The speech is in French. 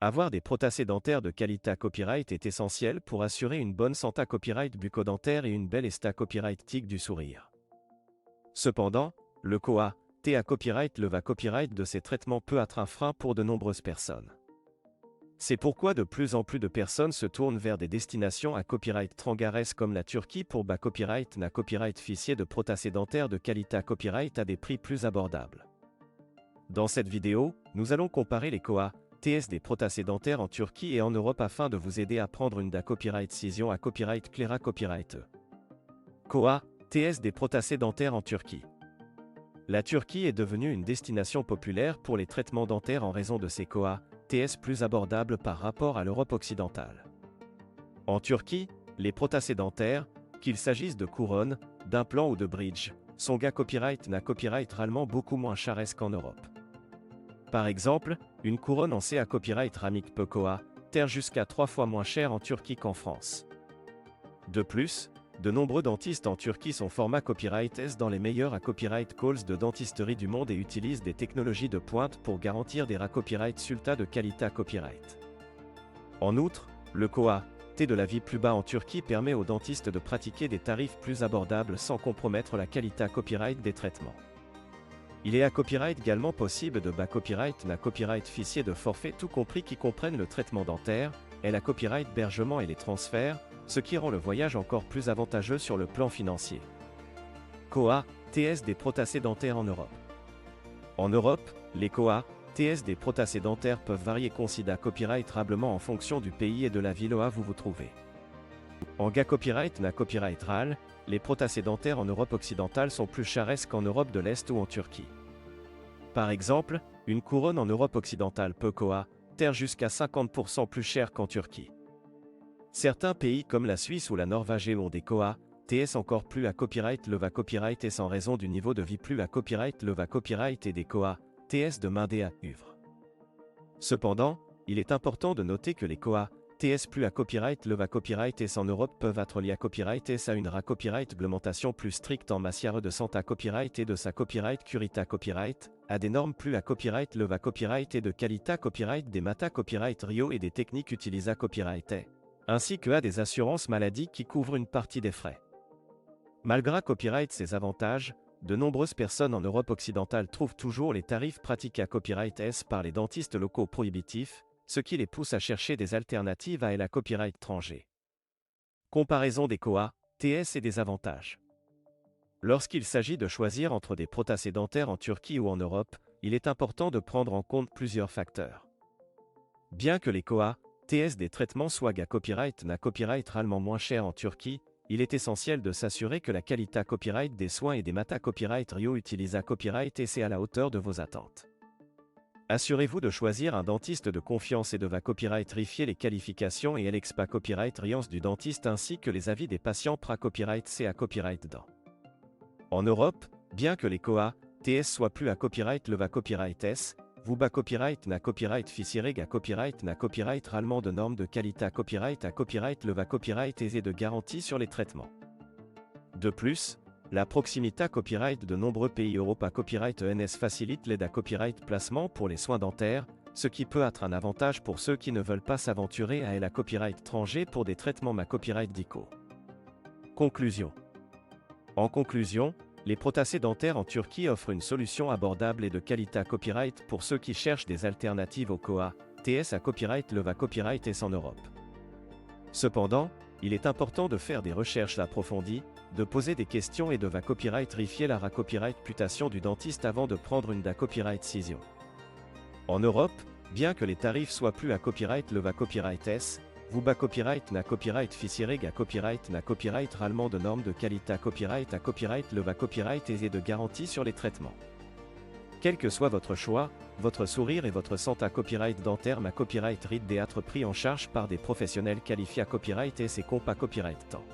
Avoir des prothèses dentaires de qualité copyright est essentiel pour assurer une bonne santé copyright bucco-dentaire et une belle état copyright tique du sourire. Cependant, le COA, TA copyright le va copyright de ces traitements peut être un frein pour de nombreuses personnes. C'est pourquoi de plus en plus de personnes se tournent vers des destinations à copyright trangares comme la Turquie pour bas copyright na copyright fichier de prothèses dentaires de qualité copyright à des prix plus abordables. Dans cette vidéo, nous allons comparer les COA, TS des prothèses dentaires en Turquie et en Europe afin de vous aider à prendre une da copyright cision à copyright clara copyright. COA, TS des prothèses dentaires en Turquie. La Turquie est devenue une destination populaire pour les traitements dentaires en raison de ses COA, TS plus abordables par rapport à l'Europe occidentale. En Turquie, les prothèses dentaires, qu'il s'agisse de couronnes, d'implants ou de bridges, sont ga copyright na copyright réellement beaucoup moins chères qu'en Europe. Par exemple, une couronne en CA copyright ramique peut COA, terre jusqu'à 3 fois moins cher en Turquie qu'en France. De plus, de nombreux dentistes en Turquie sont format copyright S dans les meilleurs à copyright calls de dentisterie du monde et utilisent des technologies de pointe pour garantir des copyright sulta de qualité copyright. En outre, le COA, T de la vie plus bas en Turquie permet aux dentistes de pratiquer des tarifs plus abordables sans compromettre la qualité copyright des traitements. Il est à copyright également possible de bas copyright na copyright fichier de forfait tout compris qui comprennent le traitement dentaire, et la copyright hébergement et les transferts, ce qui rend le voyage encore plus avantageux sur le plan financier. COA, TS des prothèses dentaires en Europe. En Europe, les COA, TS des prothèses dentaires peuvent varier considérablement en fonction du pays et de la ville où vous trouvez. En ga copyright na copyright RAL, les prothèses dentaires en Europe occidentale sont plus chères qu'en Europe de l'Est ou en Turquie. Par exemple, une couronne en Europe occidentale peut COA, terre jusqu'à 50% plus cher qu'en Turquie. Certains pays comme la Suisse ou la Norvège ont des COA, TS encore plus à copyright le va copyright et sans raison du niveau de vie plus à copyright le va copyright et des COA, TS de main à uvre. Cependant, il est important de noter que les COA, TS plus à copyright le va copyright et en Europe peuvent être liés à copyright et à une copyright réglementation plus stricte en matière de santé copyright et de sa copyright curita copyright, à des normes plus à copyright le va copyright et de qualité copyright des mata copyright Rio et des techniques utilisées copyright ainsi que à des assurances maladie qui couvrent une partie des frais. Malgré copyright ses avantages, de nombreuses personnes en Europe occidentale trouvent toujours les tarifs pratiqués à copyright S par les dentistes locaux prohibitifs, ce qui les pousse à chercher des alternatives à la copyright étranger. Comparaison des COA, TS et des avantages. Lorsqu'il s'agit de choisir entre des prothèses dentaires en Turquie ou en Europe, il est important de prendre en compte plusieurs facteurs. Bien que les COA, TS des traitements soient ga copyright na copyright réellement moins cher en Turquie, il est essentiel de s'assurer que la qualité copyright des soins et des mata copyright Rio utilisés copyright et c'est à la hauteur de vos attentes. Assurez-vous de choisir un dentiste de confiance et de va copyright vérifier les qualifications et l'expa copyright riance du dentiste ainsi que les avis des patients pra copyright C à copyright dent. En Europe, bien que les COA, TS soient plus à copyright le va copyright S, vous bas copyright na copyright fichier à copyright na copyright réellement de normes de qualité à copyright le va copyright et de garantie sur les traitements. De plus, la proximité copyright de nombreux pays Europe à copyright ENS facilite l'aide à copyright placement pour les soins dentaires, ce qui peut être un avantage pour ceux qui ne veulent pas s'aventurer à la copyright étranger pour des traitements ma copyright dico. Conclusion. En conclusion, les prothèses dentaires en Turquie offrent une solution abordable et de qualité à copyright pour ceux qui cherchent des alternatives au COA, TS à copyright le va copyright et en Europe. Cependant, il est important de faire des recherches approfondies, de poser des questions et de va copyright vérifier la copyright réputation du dentiste avant de prendre une da copyright cision. En Europe, bien que les tarifs soient plus à copyright le va copyright S, vous bas copyright na copyright fichier à copyright na copyright réellement de normes de qualité à copyright le va copyright et de garantie sur les traitements. Quel que soit votre choix, votre sourire et votre santé copyright dentaire ma copyright RID d'être pris en charge par des professionnels qualifiés à copyright et c'est compas copyright temps.